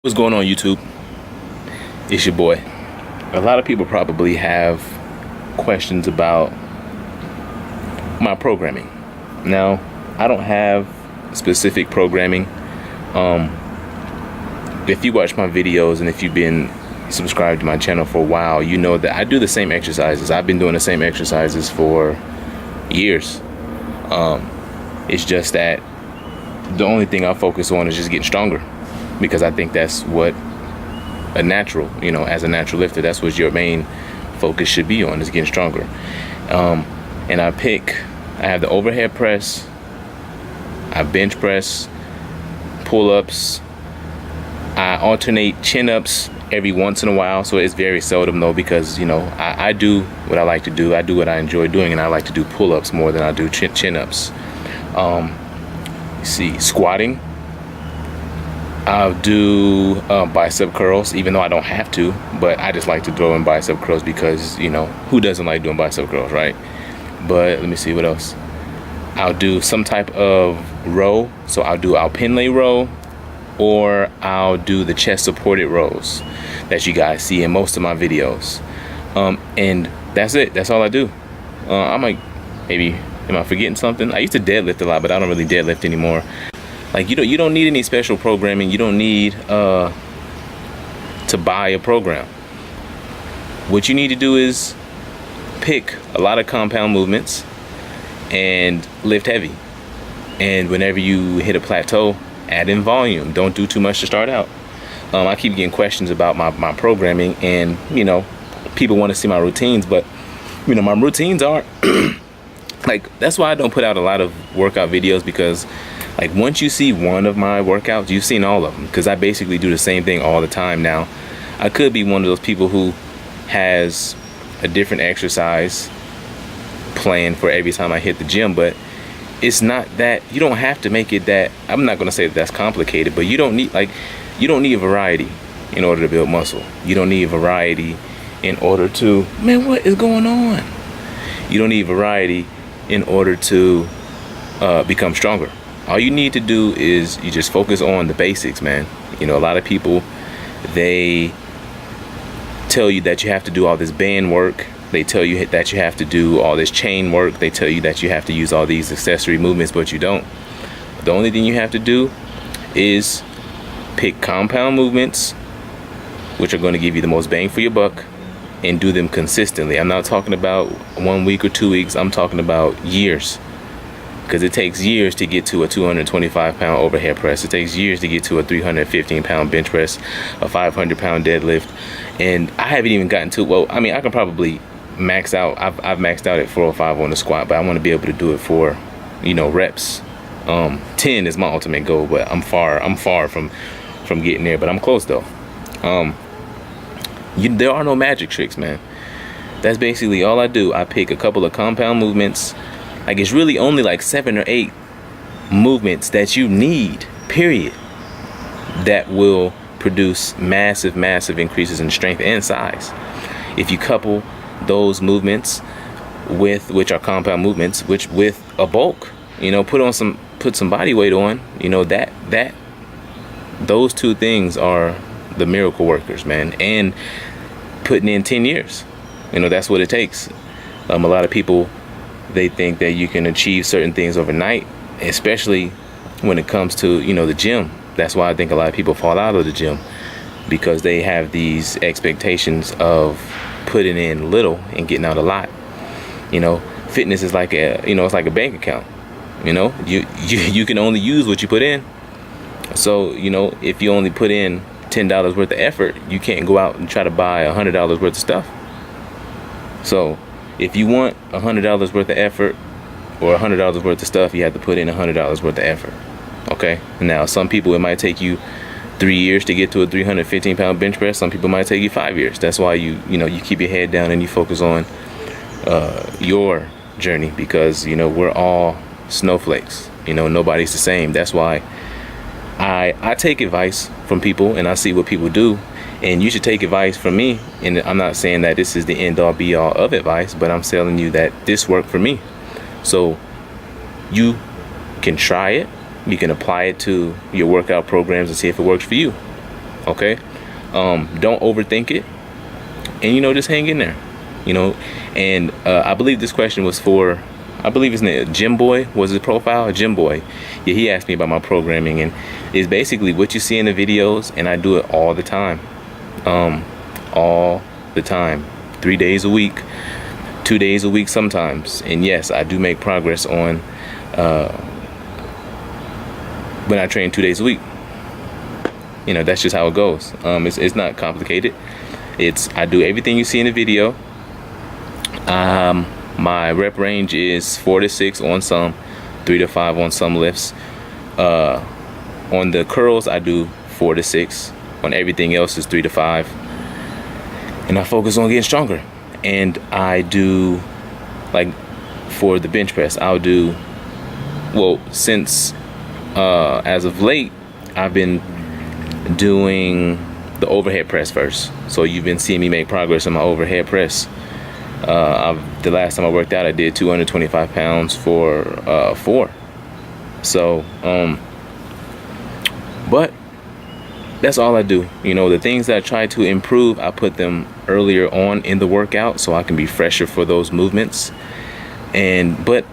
What's going on, YouTube? It's your boy. A lot of people probably have questions about my programming. Now, I don't have specific programming. If you watch my videos and if you've been subscribed to my channel for a while, you know that I do the same exercises. I've been doing the same exercises for years. It's just that the only thing I focus on is just getting stronger, because I think that's what a natural, as a natural lifter, that's what your main focus should be on, is getting stronger. And I have the overhead press, I bench press, pull-ups, I alternate chin-ups every once in a while, so it's very seldom though, because I do what I like to do, I do what I enjoy doing, and I like to do pull-ups more than I do chin-ups. Squatting, I'll do bicep curls, even though I don't have to, but I just like to throw in bicep curls because, who doesn't like doing bicep curls, right? But let me see what else. I'll do some type of row, so I'll do Alpine row, or I'll do the chest supported rows that you guys see in most of my videos. And that's it. That's all I do. I'm like, maybe, am I forgetting something? I used to deadlift a lot, but I don't really deadlift anymore. Like, you don't need any special programming. You don't need to buy a program. What you need to do is pick a lot of compound movements and lift heavy. And whenever you hit a plateau, add in volume. Don't do too much to start out. I keep getting questions about my programming, and people want to see my routines, but my routines are like, that's why I don't put out a lot of workout videos, because like, once you see one of my workouts, you've seen all of them, because I basically do the same thing all the time. Now, I could be one of those people who has a different exercise plan for every time I hit the gym, but it's not that, you don't have to make it that, I'm not going to say that that's complicated, but you don't need variety in order to build muscle. You don't need variety in order to, man, what is going on? You don't need variety in order to become stronger. All you need to do is you just focus on the basics, man. A lot of people, they tell you that you have to do all this band work. They tell you that you have to do all this chain work. They tell you that you have to use all these accessory movements, but you don't. The only thing you have to do is pick compound movements, which are going to give you the most bang for your buck, and do them consistently. I'm not talking about 1 week or 2 weeks. I'm talking about years. Because it takes years to get to a 225-pound overhead press. It takes years to get to a 315-pound bench press, a 500-pound deadlift. And I haven't even gotten to, well, I mean, I can probably max out. I've maxed out at 405 on the squat, but I want to be able to do it for, reps. 10 is my ultimate goal, but I'm far from getting there, but I'm close though. There are no magic tricks, man. That's basically all I do. I pick a couple of compound movements. Like, it's really only like 7 or 8 movements that you need, period, that will produce massive increases in strength and size. If you couple those movements which are compound movements, with a bulk, put some body weight on, those two things are the miracle workers, man. And putting in 10 years, that's what it takes. A lot of people, they think that you can achieve certain things overnight, especially when it comes to, the gym. That's why I think a lot of people fall out of the gym, because they have these expectations of putting in little and getting out a lot. Fitness is like it's like a bank account. You can only use what you put in. So, if you only put in $10 worth of effort, you can't go out and try to buy $100 worth of stuff. So if you want $100 worth of effort or $100 worth of stuff, you have to put in $100 worth of effort. Okay. Now, some people, it might take you 3 years to get to a 315-pound bench press. Some people might take you 5 years. That's why you keep your head down and you focus on your journey, because we're all snowflakes. Nobody's the same. That's why I take advice from people, and I see what people do, and you should take advice from me. And I'm not saying that this is the end all be all of advice, but I'm telling you that this worked for me. So you can try it. You can apply it to your workout programs and see if it works for you. Okay, don't overthink it, and just hang in there. And I believe this question was for, I believe his name Jim Boy was his profile. Jim Boy, yeah, he asked me about my programming, and it's basically what you see in the videos, and I do it all the time, all the time, 3 days a week, 2 days a week sometimes. And yes, I do make progress on when I train 2 days a week. That's just how it goes. It's not complicated. I do everything you see in the video. My rep range is 4 to 6 on some, 3 to 5 on some lifts. On the curls, I do 4 to 6. On everything else is 3 to 5. And I focus on getting stronger. And I do, like, for the bench press, I'll do, well, since as of late, I've been doing the overhead press first. So you've been seeing me make progress on my overhead press. The last time I worked out, I did 225 pounds for 4. So but that's all I do. The things that I try to improve, I put them earlier on in the workout so I can be fresher for those movements. But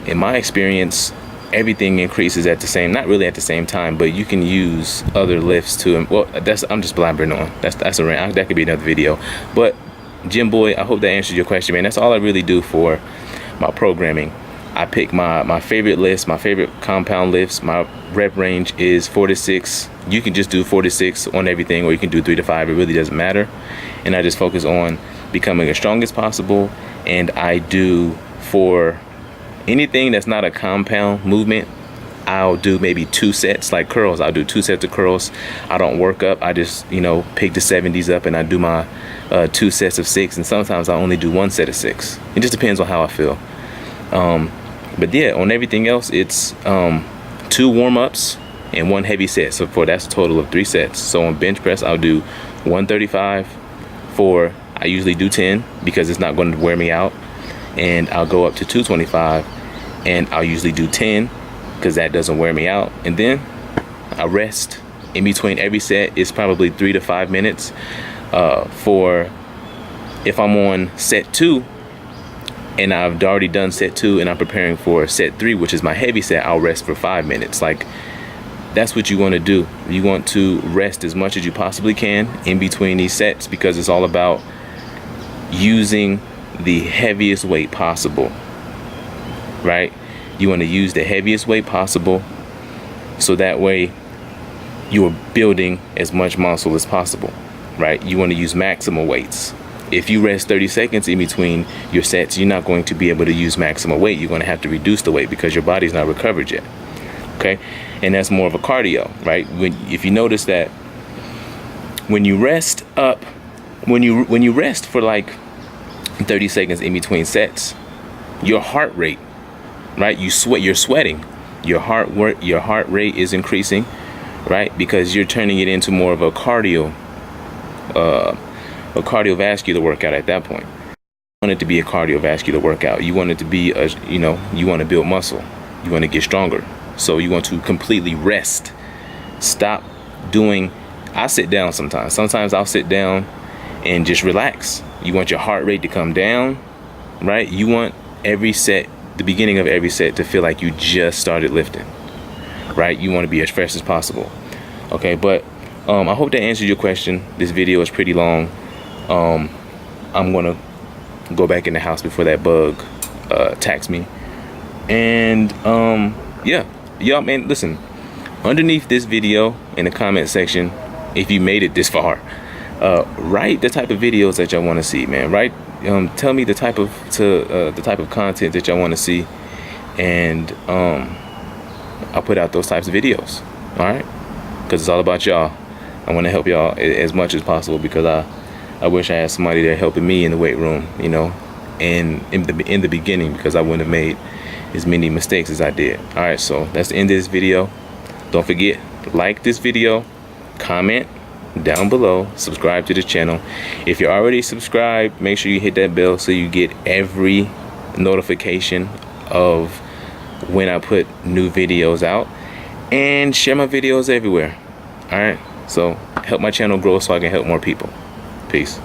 in my experience, everything increases at the same, not really at the same time, but you can use other lifts to, well, I'm just blabbering on. That could be another video. But Jim Boy, I hope that answers your question, man. That's all I really do for my programming. I pick my favorite lifts, my favorite compound lifts. My rep range is 4 to 6. You can just do 4 to 6 on everything, or you can do 3 to 5. It really doesn't matter. And I just focus on becoming as strong as possible. And I do, for anything that's not a compound movement, I'll do maybe 2 sets. Like curls, I'll do 2 sets of curls. I don't work up. I just pick the 70s up, and I do my 2 sets of 6. And sometimes I only do 1 set of 6. It just depends on how I feel. But yeah, on everything else, it's 2 warm-ups and 1 heavy set. So that's a total of 3 sets. So on bench press, I'll do 135. I usually do 10 because it's not going to wear me out. And I'll go up to 225, and I'll usually do 10 because that doesn't wear me out. And then I rest in between every set. Is probably 3 to 5 minutes. For if I'm on set 2 and I've already done set 2 and I'm preparing for set 3, which is my heavy set, I'll rest for 5 minutes. Like, that's what you want to do. You want to rest as much as you possibly can in between these sets, because it's all about using the heaviest weight possible, right? You want to use the heaviest weight possible, so that way you're building as much muscle as possible, right? You want to use maximal weights. If you rest 30 seconds in between your sets, you're not going to be able to use maximal weight. You're going to have to reduce the weight because your body's not recovered yet. Okay, and that's more of a cardio, right? If you notice that when you rest up, when you rest for like 30 seconds in between sets, your heart rate, right? You're sweating. Your heart rate is increasing, right? Because you're turning it into more of a cardiovascular workout at that point. You want it to be a cardiovascular workout. You want it to be you want to build muscle. You want to get stronger. So you want to completely rest. Stop doing, I sit down sometimes. Sometimes I'll sit down and just relax. You want your heart rate to come down, right? You want every set, the beginning of every set, to feel like you just started lifting, right? You want to be as fresh as possible. Okay, but I hope that answered your question. This video is pretty long. I'm gonna go back in the house before that bug attacks me. And yeah, y'all, man, listen, underneath this video in the comment section, if you made it this far, write the type of videos that y'all want to see, man. Tell me the type of content that y'all want to see, and I'll put out those types of videos. All right, because it's all about y'all. I want to help y'all as much as possible, because I wish I had somebody there helping me in the weight room, and in the beginning, because I wouldn't have made as many mistakes as I did. All right, so that's the end of this video. Don't forget, like this video, comment down below, subscribe to the channel. If you're already subscribed, make sure you hit that bell so you get every notification of when I put new videos out, and share my videos everywhere. All right, so help my channel grow so I can help more people. Peace.